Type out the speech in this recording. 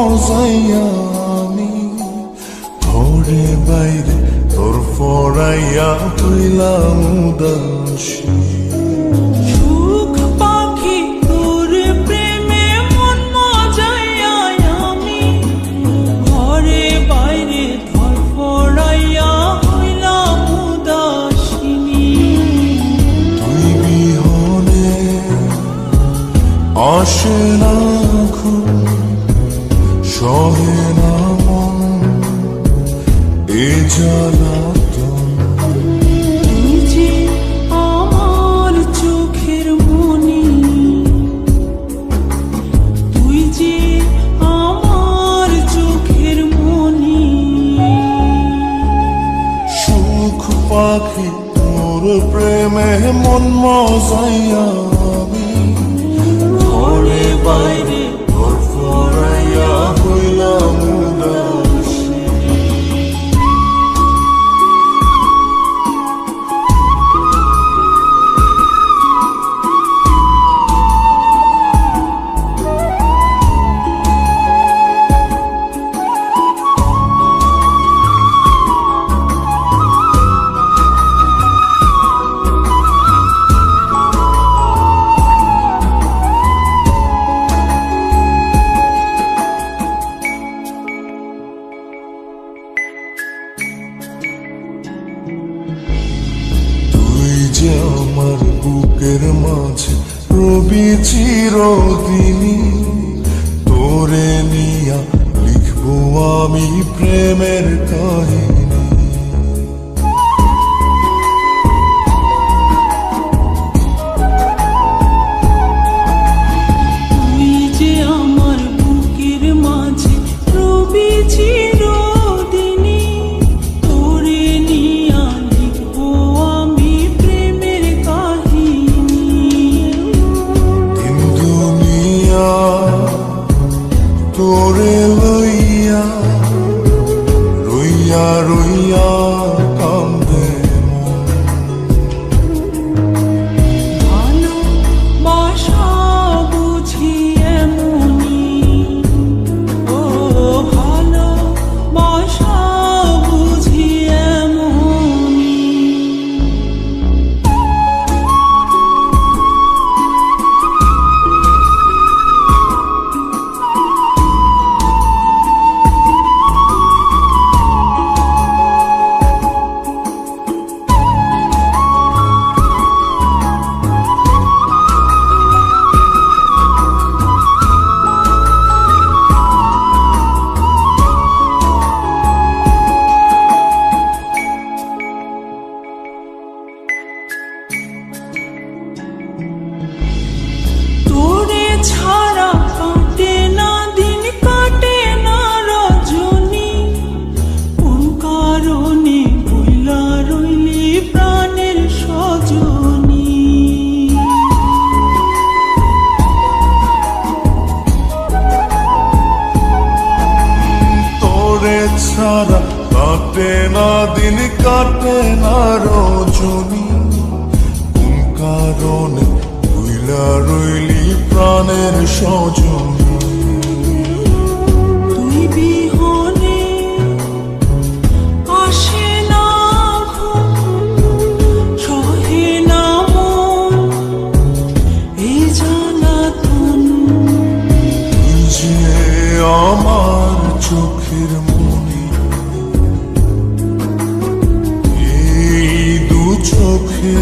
মজাইয়া আমি ঘরে বাইরে তোর ফরাইয়া হইলাম উদাসী। সুখ পাখি তোর প্রেমে মন মজাইয়া আমি ঘরে বাইরে ধর ফরাইয়া হইলাম উদাসিনী। তুই বিহনে আসে না ঘুম, সহে না মন এ জ্বালাতন। তুই যে আমার চোখের মনি, তুই যে আমার চোখের মনি। সুখ পাখি তোর প্রেমে মন মজাইয়া আমি ঘরে বাইরে তোর ফরাইয়া হইলাম উদাসী। যে আমার বুকের মাঝে রবি চিরদিনী, তোরে নিয়া লিখবো আমি প্রেমের কাহিনী। তুই যে আমার বুকের মাঝে রবি চিরদিনী, তোরে নিয়া লিখবো আমি প্রেমের কাহিনী। দিন দুনিয়া তোরে লইয়া রইয়া রইয়া কান্দে মন। ভালোবাসা বুঝি এমনি, ও ভালোবাসা বুঝি এমনি। তোরে ছাড়া কাটে না দিন, কাটে না রজনী। কোন কারণে ভুলা রইলি প্রাণের সজনী। তোরে ছাড়া কাটে না দিন, কাটে না রজনী। কোন কারণে ভুইলা রইলি প্রাণের সজনী। তুই বিহনে আসে না ঘুম, সহে না মন এই জ্বালাতন। তুই যে আমার চোখের মনি, এই দু চোখে